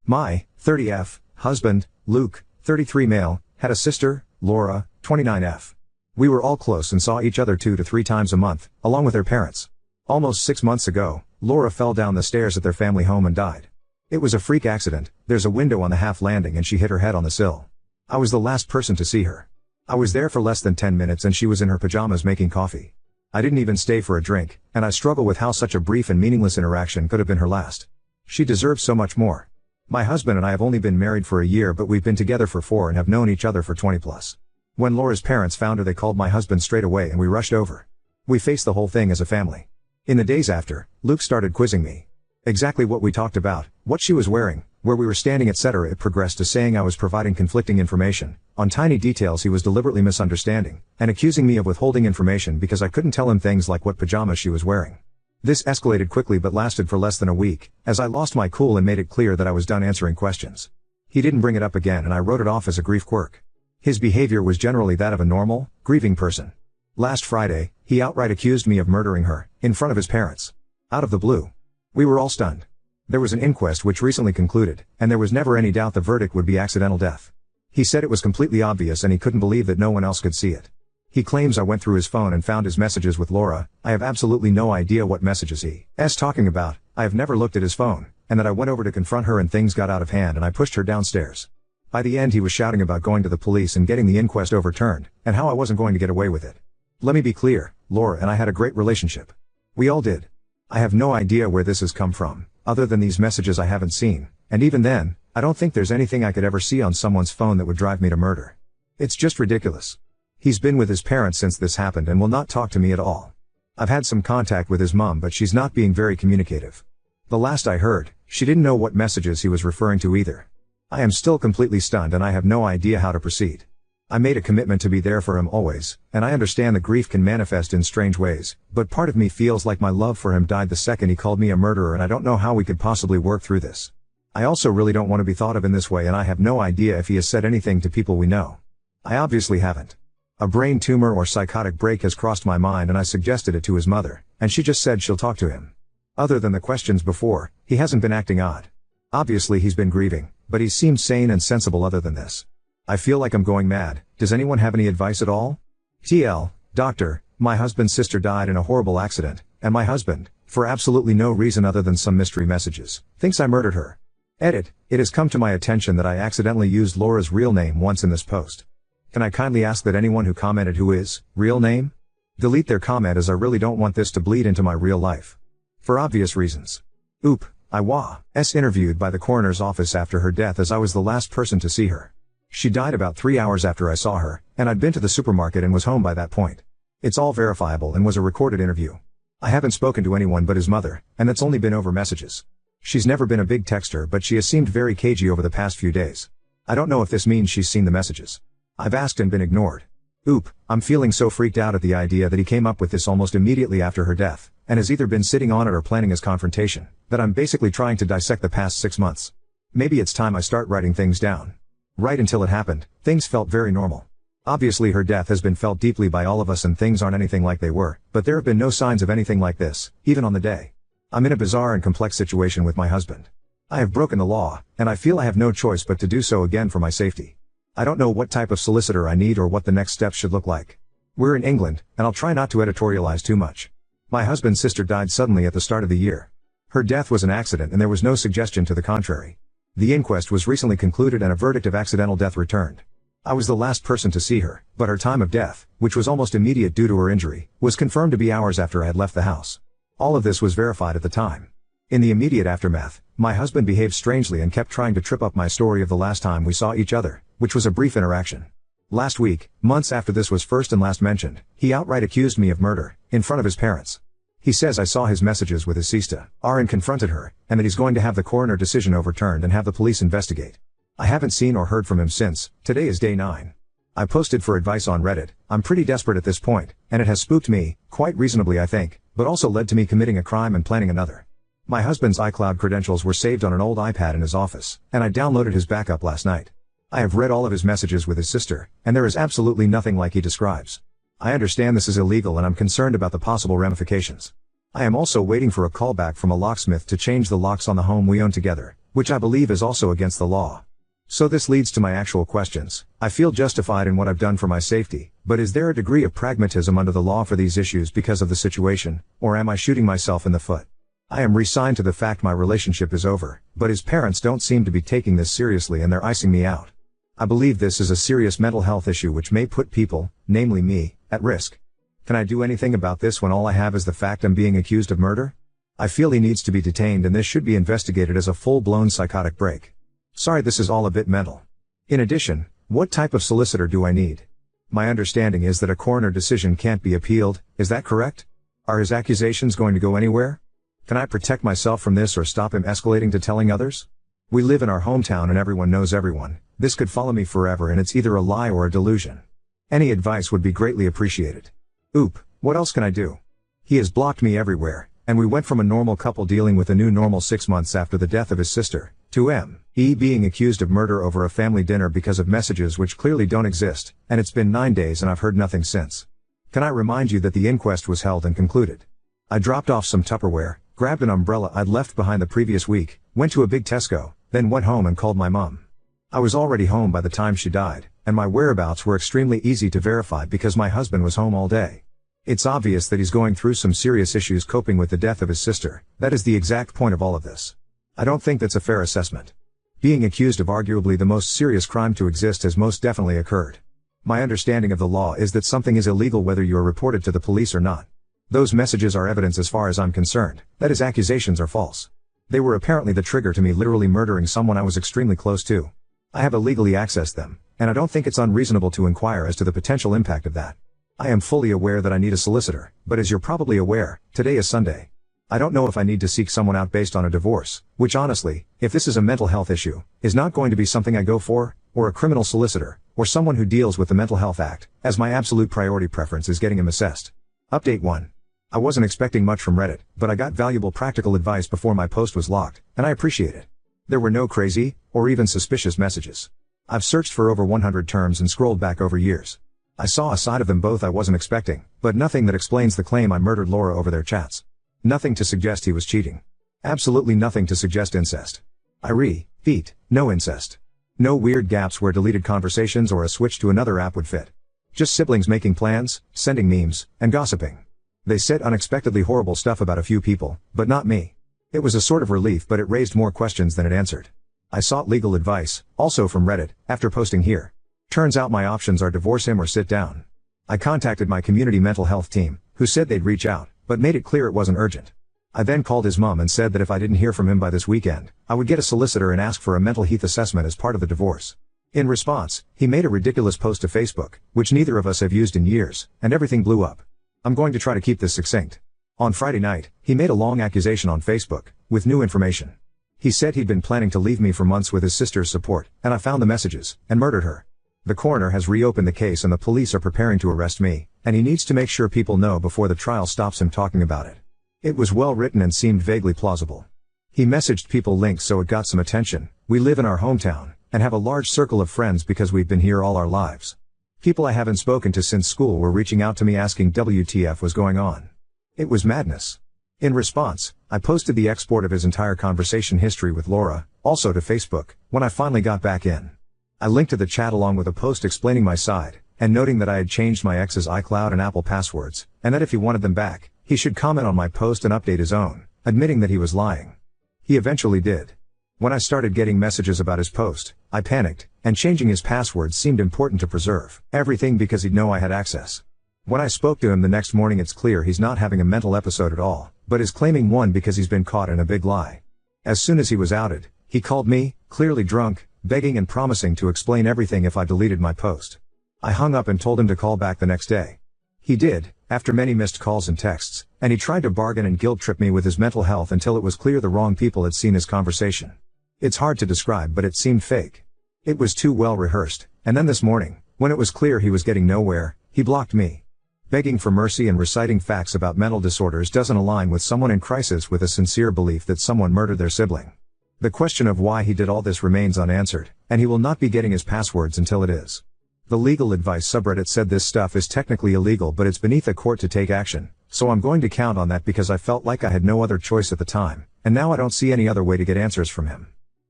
My 30F husband, Luke, 33 male, had a sister, Laura, 29F. We were all close and saw each other 2 to 3 times a month, along with their parents. Almost 6 months ago, Laura fell down the stairs at their family home and died. It was a freak accident. There's a window on the half landing and she hit her head on the sill. I was the last person to see her. I was there for less than 10 minutes and she was in her pajamas making coffee. I didn't even stay for a drink, and I struggle with how such a brief and meaningless interaction could have been her last. She deserves so much more. My husband and I have only been married for a year, but we've been together for 4 and have known each other for 20 plus. When Laura's parents found her, they called my husband straight away and we rushed over. We faced the whole thing as a family. In the days after, Luke started quizzing me. Exactly what we talked about, what she was wearing, where we were standing, etc. It progressed to saying I was providing conflicting information. On tiny details he was deliberately misunderstanding, and accusing me of withholding information because I couldn't tell him things like what pajamas she was wearing. This escalated quickly but lasted for less than a week, as I lost my cool and made it clear that I was done answering questions. He didn't bring it up again and I wrote it off as a grief quirk. His behavior was generally that of a normal, grieving person. Last Friday, he outright accused me of murdering her, in front of his parents. Out of the blue. We were all stunned. There was an inquest which recently concluded, and there was never any doubt the verdict would be accidental death. He said it was completely obvious and he couldn't believe that no one else could see it. He claims I went through his phone and found his messages with Laura. I have absolutely no idea what messages he is talking about. I have never looked at his phone, and that I went over to confront her and things got out of hand and I pushed her downstairs. By the end he was shouting about going to the police and getting the inquest overturned, and how I wasn't going to get away with it. Let me be clear, Laura and I had a great relationship. We all did. I have no idea where this has come from, other than these messages I haven't seen, and even then, I don't think there's anything I could ever see on someone's phone that would drive me to murder. It's just ridiculous. He's been with his parents since this happened and will not talk to me at all. I've had some contact with his mom, but she's not being very communicative. The last I heard, she didn't know what messages he was referring to either. I am still completely stunned and I have no idea how to proceed. I made a commitment to be there for him always, and I understand that grief can manifest in strange ways, but part of me feels like my love for him died the second he called me a murderer, and I don't know how we could possibly work through this. I also really don't want to be thought of in this way, and I have no idea if he has said anything to people we know. I obviously haven't. A brain tumor or psychotic break has crossed my mind and I suggested it to his mother, and she just said she'll talk to him. Other than the questions before, he hasn't been acting odd. Obviously he's been grieving, but he seemed sane and sensible other than this. I feel like I'm going mad. Does anyone have any advice at all? TL, doctor, my husband's sister died in a horrible accident, and my husband, for absolutely no reason other than some mystery messages, thinks I murdered her. Edit, it has come to my attention that I accidentally used Laura's real name once in this post. Can I kindly ask that anyone who commented who is, real name? Delete their comment, as I really don't want this to bleed into my real life. For obvious reasons. Oop, I was interviewed by the coroner's office after her death, as I was the last person to see her. She died about 3 hours after I saw her, and I'd been to the supermarket and was home by that point. It's all verifiable and was a recorded interview. I haven't spoken to anyone but his mother, and that's only been over messages. She's never been a big texter, but she has seemed very cagey over the past few days. I don't know if this means she's seen the messages. I've asked and been ignored. Oop, I'm feeling so freaked out at the idea that he came up with this almost immediately after her death, and has either been sitting on it or planning his confrontation, that I'm basically trying to dissect the past 6 months. Maybe it's time I start writing things down. Right until it happened, things felt very normal. Obviously her death has been felt deeply by all of us and things aren't anything like they were, but there have been no signs of anything like this, even on the day. I'm in a bizarre and complex situation with my husband. I have broken the law, and I feel I have no choice but to do so again for my safety. I don't know what type of solicitor I need or what the next steps should look like. We're in England, and I'll try not to editorialize too much. My husband's sister died suddenly at the start of the year. Her death was an accident and there was no suggestion to the contrary. The inquest was recently concluded and a verdict of accidental death returned. I was the last person to see her, but her time of death, which was almost immediate due to her injury, was confirmed to be hours after I had left the house. All of this was verified at the time. In the immediate aftermath, my husband behaved strangely and kept trying to trip up my story of the last time we saw each other, which was a brief interaction. Last week, months after this was first and last mentioned, he outright accused me of murder, in front of his parents. He says I saw his messages with his sister, and confronted her, and that he's going to have the coroner decision overturned and have the police investigate. I haven't seen or heard from him since. Today is day 9. I posted for advice on Reddit. I'm pretty desperate at this point, and it has spooked me, quite reasonably I think, but also led to me committing a crime and planning another. My husband's iCloud credentials were saved on an old iPad in his office, and I downloaded his backup last night. I have read all of his messages with his sister, and there is absolutely nothing like he describes. I understand this is illegal and I'm concerned about the possible ramifications. I am also waiting for a callback from a locksmith to change the locks on the home we own together, which I believe is also against the law. So this leads to my actual questions. I feel justified in what I've done for my safety, but is there a degree of pragmatism under the law for these issues because of the situation, or am I shooting myself in the foot? I am resigned to the fact my relationship is over, but his parents don't seem to be taking this seriously and they're icing me out. I believe this is a serious mental health issue which may put people, namely me, at risk. Can I do anything about this when all I have is the fact I'm being accused of murder? I feel he needs to be detained and this should be investigated as a full-blown psychotic break. Sorry, this is all a bit mental. In addition, what type of solicitor do I need? My understanding is that a coroner decision can't be appealed, is that correct? Are his accusations going to go anywhere? Can I protect myself from this or stop him escalating to telling others? We live in our hometown and everyone knows everyone. This could follow me forever and it's either a lie or a delusion. Any advice would be greatly appreciated. Oop, what else can I do? He has blocked me everywhere, and we went from a normal couple dealing with a new normal 6 months after the death of his sister, to me being accused of murder over a family dinner because of messages which clearly don't exist, and it's been 9 days and I've heard nothing since. Can I remind you that the inquest was held and concluded? I dropped off some Tupperware, grabbed an umbrella I'd left behind the previous week, went to a big Tesco, then went home and called my mom. I was already home by the time she died, and my whereabouts were extremely easy to verify because my husband was home all day. It's obvious that he's going through some serious issues coping with the death of his sister. That is the exact point of all of this. I don't think that's a fair assessment. Being accused of arguably the most serious crime to exist has most definitely occurred. My understanding of the law is that something is illegal whether you are reported to the police or not. Those messages are evidence as far as I'm concerned, that his accusations are false. They were apparently the trigger to me literally murdering someone I was extremely close to. I have illegally accessed them, and I don't think it's unreasonable to inquire as to the potential impact of that. I am fully aware that I need a solicitor, but as you're probably aware, today is Sunday. I don't know if I need to seek someone out based on a divorce, which honestly, if this is a mental health issue, is not going to be something I go for, or a criminal solicitor, or someone who deals with the Mental Health Act, as my absolute priority preference is getting him assessed. Update 1. I wasn't expecting much from Reddit, but I got valuable practical advice before my post was locked, and I appreciate it. There were no crazy, or even suspicious messages. I've searched for over 100 terms and scrolled back over years. I saw a side of them both I wasn't expecting, but nothing that explains the claim I murdered Laura over their chats. Nothing to suggest he was cheating. Absolutely nothing to suggest incest. I repeat, no incest. No weird gaps where deleted conversations or a switch to another app would fit. Just siblings making plans, sending memes, and gossiping. They said unexpectedly horrible stuff about a few people, but not me. It was a sort of relief, but it raised more questions than it answered. I sought legal advice, also from Reddit, after posting here. Turns out my options are divorce him or sit down. I contacted my community mental health team, who said they'd reach out, but made it clear it wasn't urgent. I then called his mom and said that if I didn't hear from him by this weekend, I would get a solicitor and ask for a mental health assessment as part of the divorce. In response, he made a ridiculous post to Facebook, which neither of us have used in years, and everything blew up. I'm going to try to keep this succinct. On Friday night, he made a long accusation on Facebook, with new information. He said he'd been planning to leave me for months with his sister's support, and I found the messages, and murdered her. The coroner has reopened the case and the police are preparing to arrest me, and he needs to make sure people know before the trial stops him talking about it. It was well written and seemed vaguely plausible. He messaged people links so it got some attention. We live in our hometown, and have a large circle of friends because we've been here all our lives. People I haven't spoken to since school were reaching out to me asking WTF was going on. It was madness. In response, I posted the export of his entire conversation history with Laura, also to Facebook, when I finally got back in. I linked to the chat along with a post explaining my side, and noting that I had changed my ex's iCloud and Apple passwords, and that if he wanted them back, he should comment on my post and update his own, admitting that he was lying. He eventually did. When I started getting messages about his post, I panicked, and changing his passwords seemed important to preserve everything because he'd know I had access. When I spoke to him the next morning, it's clear he's not having a mental episode at all, but is claiming one because he's been caught in a big lie. As soon as he was outed, he called me, clearly drunk, begging and promising to explain everything if I deleted my post. I hung up and told him to call back the next day. He did, after many missed calls and texts, and he tried to bargain and guilt-trip me with his mental health until it was clear the wrong people had seen his conversation. It's hard to describe, but it seemed fake. It was too well rehearsed, and then this morning, when it was clear he was getting nowhere, he blocked me. Begging for mercy and reciting facts about mental disorders doesn't align with someone in crisis with a sincere belief that someone murdered their sibling. The question of why he did all this remains unanswered, and he will not be getting his passwords until it is. The legal advice subreddit said this stuff is technically illegal, but it's beneath a court to take action, so I'm going to count on that because I felt like I had no other choice at the time, and now I don't see any other way to get answers from him.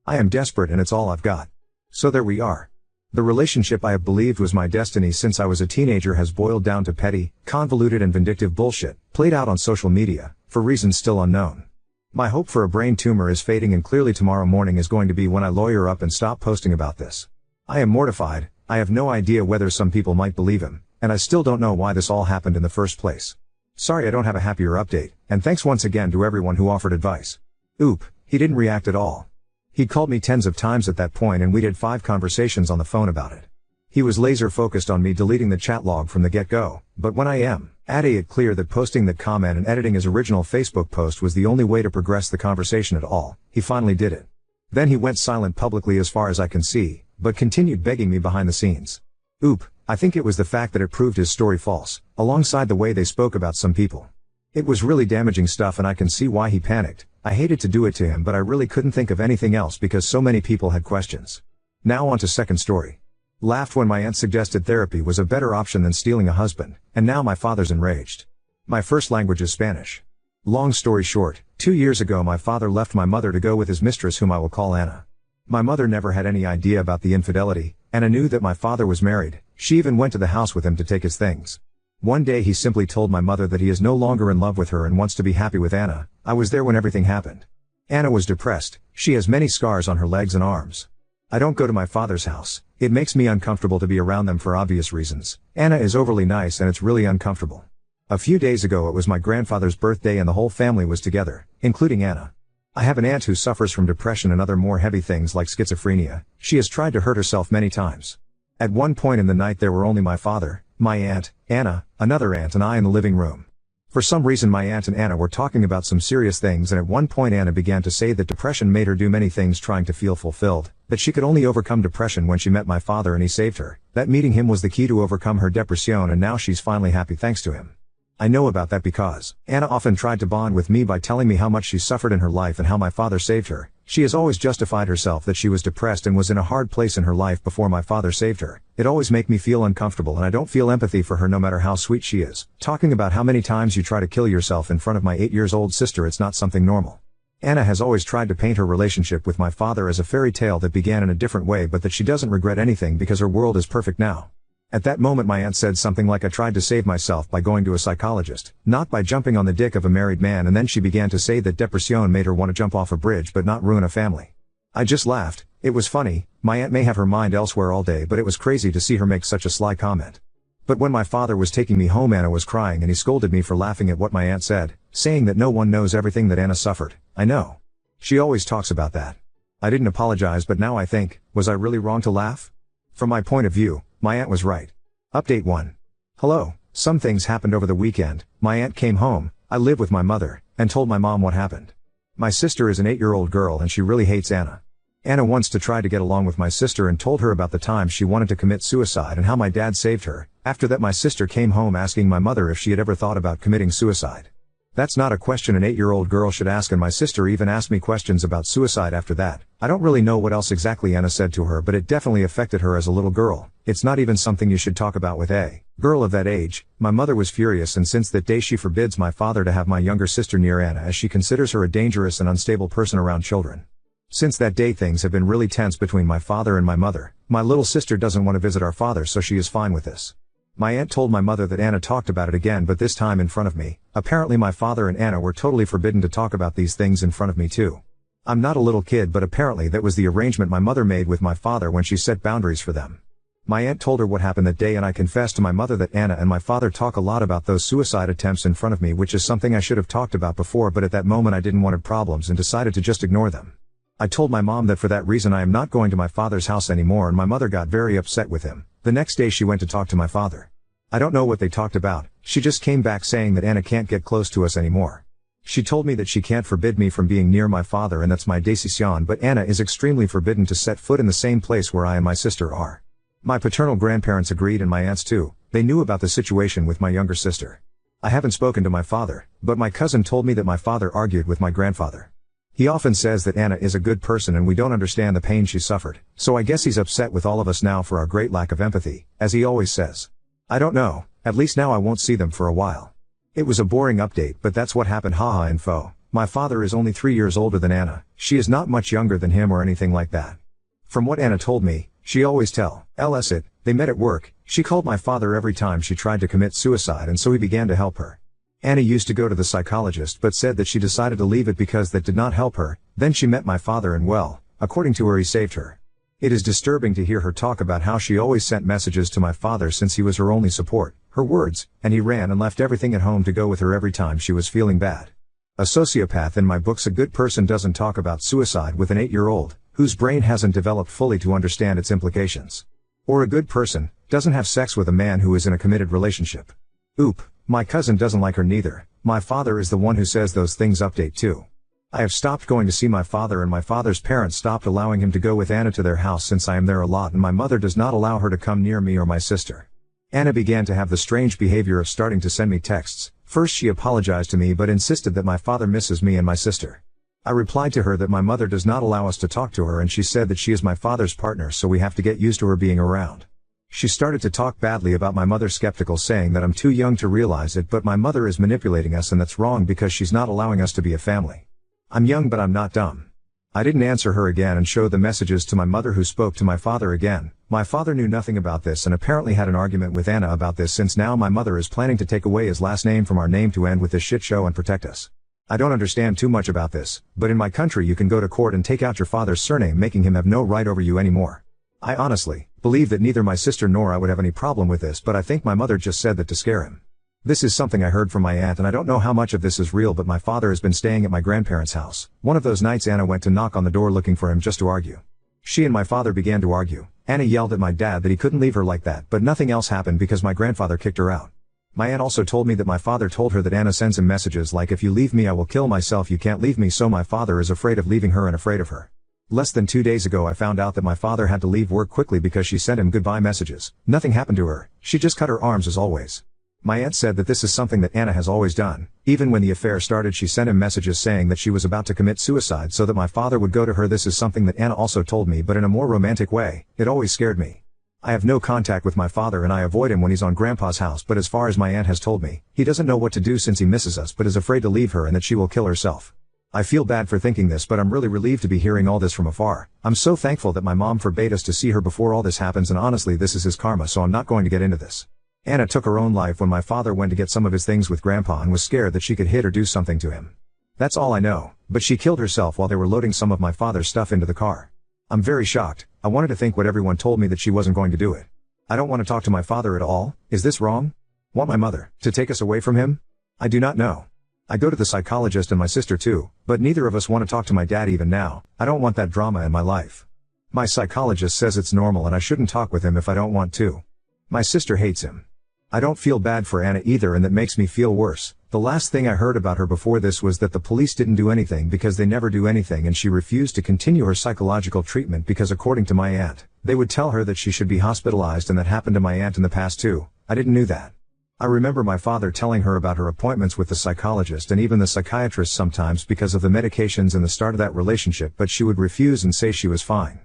I am desperate and it's all I've got. So there we are. The relationship I have believed was my destiny since I was a teenager has boiled down to petty, convoluted and vindictive bullshit, played out on social media, for reasons still unknown. My hope for a brain tumor is fading and clearly tomorrow morning is going to be when I lawyer up and stop posting about this. I am mortified, I have no idea whether some people might believe him, and I still don't know why this all happened in the first place. Sorry I don't have a happier update, and thanks once again to everyone who offered advice. Oop, he didn't react at all. He'd called me tens of times at that point and we did 5 conversations on the phone about it. He was laser focused on me deleting the chat log from the get-go, but when I added it clear that posting that comment and editing his original Facebook post was the only way to progress the conversation at all, he finally did it. Then he went silent publicly as far as I can see, but continued begging me behind the scenes. Oop, I think it was the fact that it proved his story false, alongside the way they spoke about some people. It was really damaging stuff and I can see why he panicked. I hated to do it to him but I really couldn't think of anything else because so many people had questions. Now on to second story. Laughed when my aunt suggested therapy was a better option than stealing a husband, and now my father's enraged. My first language is Spanish. Long story short, 2 years ago my father left my mother to go with his mistress whom I will call Anna. My mother never had any idea about the infidelity, Anna knew that my father was married, she even went to the house with him to take his things. One day he simply told my mother that he is no longer in love with her and wants to be happy with Anna. I was there when everything happened. Anna was depressed, she has many scars on her legs and arms. I don't go to my father's house, it makes me uncomfortable to be around them for obvious reasons. Anna is overly nice and it's really uncomfortable. A few days ago it was my grandfather's birthday and the whole family was together, including Anna. I have an aunt who suffers from depression and other more heavy things like schizophrenia. She has tried to hurt herself many times. At one point in the night there were only my father, my aunt, Anna, another aunt and I in the living room. For some reason my aunt and Anna were talking about some serious things and at one point Anna began to say that depression made her do many things trying to feel fulfilled, that she could only overcome depression when she met my father and he saved her, that meeting him was the key to overcome her depression and now she's finally happy thanks to him. I know about that because Anna often tried to bond with me by telling me how much she suffered in her life and how my father saved her. She has always justified herself that she was depressed and was in a hard place in her life before my father saved her. It always makes me feel uncomfortable and I don't feel empathy for her no matter how sweet she is. Talking about how many times you try to kill yourself in front of my 8-year-old sister, it's not something normal. Anna has always tried to paint her relationship with my father as a fairy tale that began in a different way but that she doesn't regret anything because her world is perfect now. At that moment my aunt said something like I tried to save myself by going to a psychologist, not by jumping on the dick of a married man, and then she began to say that depression made her want to jump off a bridge but not ruin a family. I just laughed, it was funny, my aunt may have her mind elsewhere all day but it was crazy to see her make such a sly comment. But when my father was taking me home Anna was crying and he scolded me for laughing at what my aunt said, saying that no one knows everything that Anna suffered. I know. She always talks about that. I didn't apologize but now I think, was I really wrong to laugh? From my point of view, my aunt was right. Update 1. Hello, some things happened over the weekend. My aunt came home, I live with my mother, and told my mom what happened. My sister is an 8-year-old girl and she really hates Anna. Anna wants to try to get along with my sister and told her about the time she wanted to commit suicide and how my dad saved her. After that my sister came home asking my mother if she had ever thought about committing suicide. That's not a question an 8-year-old girl should ask and my sister even asked me questions about suicide after that. I don't really know what else exactly Anna said to her but it definitely affected her as a little girl. It's not even something you should talk about with a girl of that age. My mother was furious and since that day she forbids my father to have my younger sister near Anna as she considers her a dangerous and unstable person around children. Since that day things have been really tense between my father and my mother. My little sister doesn't want to visit our father so she is fine with this. My aunt told my mother that Anna talked about it again but this time in front of me. Apparently my father and Anna were totally forbidden to talk about these things in front of me too. I'm not a little kid but apparently that was the arrangement my mother made with my father when she set boundaries for them. My aunt told her what happened that day and I confessed to my mother that Anna and my father talk a lot about those suicide attempts in front of me, which is something I should have talked about before but at that moment I didn't want problems and decided to just ignore them. I told my mom that for that reason I am not going to my father's house anymore and my mother got very upset with him. The next day she went to talk to my father. I don't know what they talked about, she just came back saying that Anna can't get close to us anymore. She told me that she can't forbid me from being near my father and that's my decision but Anna is extremely forbidden to set foot in the same place where I and my sister are. My paternal grandparents agreed and my aunts too, they knew about the situation with my younger sister. I haven't spoken to my father, but my cousin told me that my father argued with my grandfather. He often says that Anna is a good person and we don't understand the pain she suffered, so I guess he's upset with all of us now for our great lack of empathy, as he always says. I don't know, at least now I won't see them for a while. It was a boring update but that's what happened, haha info. My father is only 3 years older than Anna. She is not much younger than him or anything like that. From what Anna told me, she always tell us it, they met at work. She called my father every time she tried to commit suicide, and so he began to help her. Anna used to go to the psychologist but said that she decided to leave it because that did not help her. Then she met my father and well, according to her, he saved her. It is disturbing to hear her talk about how she always sent messages to my father since he was her only support, her words, and he ran and left everything at home to go with her every time she was feeling bad. A sociopath in my books. A good person doesn't talk about suicide with an 8-year-old, whose brain hasn't developed fully to understand its implications. Or a good person doesn't have sex with a man who is in a committed relationship. Oop, my cousin doesn't like her neither. My father is the one who says those things. Update 2. I have stopped going to see my father, and my father's parents stopped allowing him to go with Anna to their house since I am there a lot and my mother does not allow her to come near me or my sister. Anna began to have the strange behavior of starting to send me texts. First she apologized to me but insisted that my father misses me and my sister. I replied to her that my mother does not allow us to talk to her, and she said that she is my father's partner, so we have to get used to her being around. She started to talk badly about my mother, skeptical, saying that I'm too young to realize it, but my mother is manipulating us and that's wrong because she's not allowing us to be a family. I'm young but I'm not dumb. I didn't answer her again and showed the messages to my mother, who spoke to my father again. My father knew nothing about this and apparently had an argument with Anna about this, since now my mother is planning to take away his last name from our name to end with this shit show and protect us. I don't understand too much about this, but in my country you can go to court and take out your father's surname, making him have no right over you anymore. I honestly believe that neither my sister nor I would have any problem with this, but I think my mother just said that to scare him. This is something I heard from my aunt, and I don't know how much of this is real, but my father has been staying at my grandparents' house. One of those nights Anna went to knock on the door looking for him just to argue. She and my father began to argue. Anna yelled at my dad that he couldn't leave her like that, but nothing else happened because my grandfather kicked her out. My aunt also told me that my father told her that Anna sends him messages like, if you leave me I will kill myself, you can't leave me, so my father is afraid of leaving her and afraid of her. Less than 2 days ago I found out that my father had to leave work quickly because she sent him goodbye messages. Nothing happened to her, she just cut her arms as always. My aunt said that this is something that Anna has always done. Even when the affair started she sent him messages saying that she was about to commit suicide so that my father would go to her. This is something that Anna also told me, but in a more romantic way. It always scared me. I have no contact with my father and I avoid him when he's on Grandpa's house, but as far as my aunt has told me, he doesn't know what to do since he misses us but is afraid to leave her and that she will kill herself. I feel bad for thinking this, but I'm really relieved to be hearing all this from afar. I'm so thankful that my mom forbade us to see her before all this happens, and honestly this is his karma, so I'm not going to get into this. Anna took her own life when my father went to get some of his things with Grandpa and was scared that she could hit or do something to him. That's all I know, but she killed herself while they were loading some of my father's stuff into the car. I'm very shocked. I wanted to think what everyone told me, that she wasn't going to do it. I don't want to talk to my father at all. Is this wrong? Want my mother to take us away from him? I do not know. I go to the psychologist and my sister too, but neither of us want to talk to my dad even now. I don't want that drama in my life. My psychologist says it's normal and I shouldn't talk with him if I don't want to. My sister hates him. I don't feel bad for Anna either, and that makes me feel worse. The last thing I heard about her before this was that the police didn't do anything because they never do anything, and she refused to continue her psychological treatment because, according to my aunt, they would tell her that she should be hospitalized, and that happened to my aunt in the past too. I didn't know that. I remember my father telling her about her appointments with the psychologist and even the psychiatrist sometimes because of the medications and the start of that relationship, but she would refuse and say she was fine.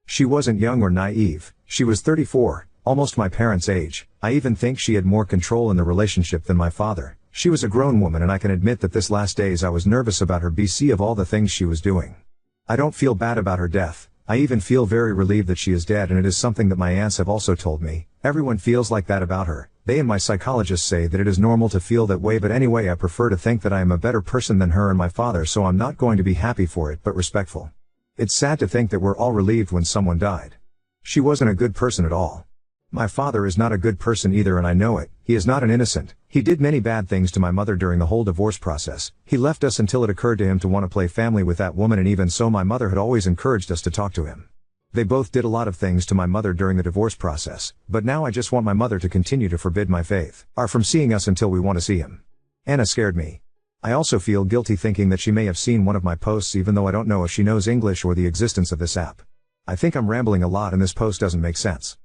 She wasn't young or naive. She was 34, almost my parents' age. I even think she had more control in the relationship than my father. She was a grown woman, and I can admit that this last days I was nervous about her BC of all the things she was doing. I don't feel bad about her death. I even feel very relieved that she is dead, and it is something that my aunts have also told me. Everyone feels like that about her. They and my psychologist say that it is normal to feel that way, but anyway I prefer to think that I am a better person than her and my father, so I'm not going to be happy for it but respectful. It's sad to think that we're all relieved when someone died. She wasn't a good person at all. My father is not a good person either, and I know it. He is not an innocent. He did many bad things to my mother during the whole divorce process. He left us until it occurred to him to want to play family with that woman, and even so my mother had always encouraged us to talk to him. They both did a lot of things to my mother during the divorce process, but now I just want my mother to continue to forbid my faith or from seeing us until we want to see him. Anna scared me. I also feel guilty thinking that she may have seen one of my posts, even though I don't know if she knows English or the existence of this app. I think I'm rambling a lot and this post doesn't make sense.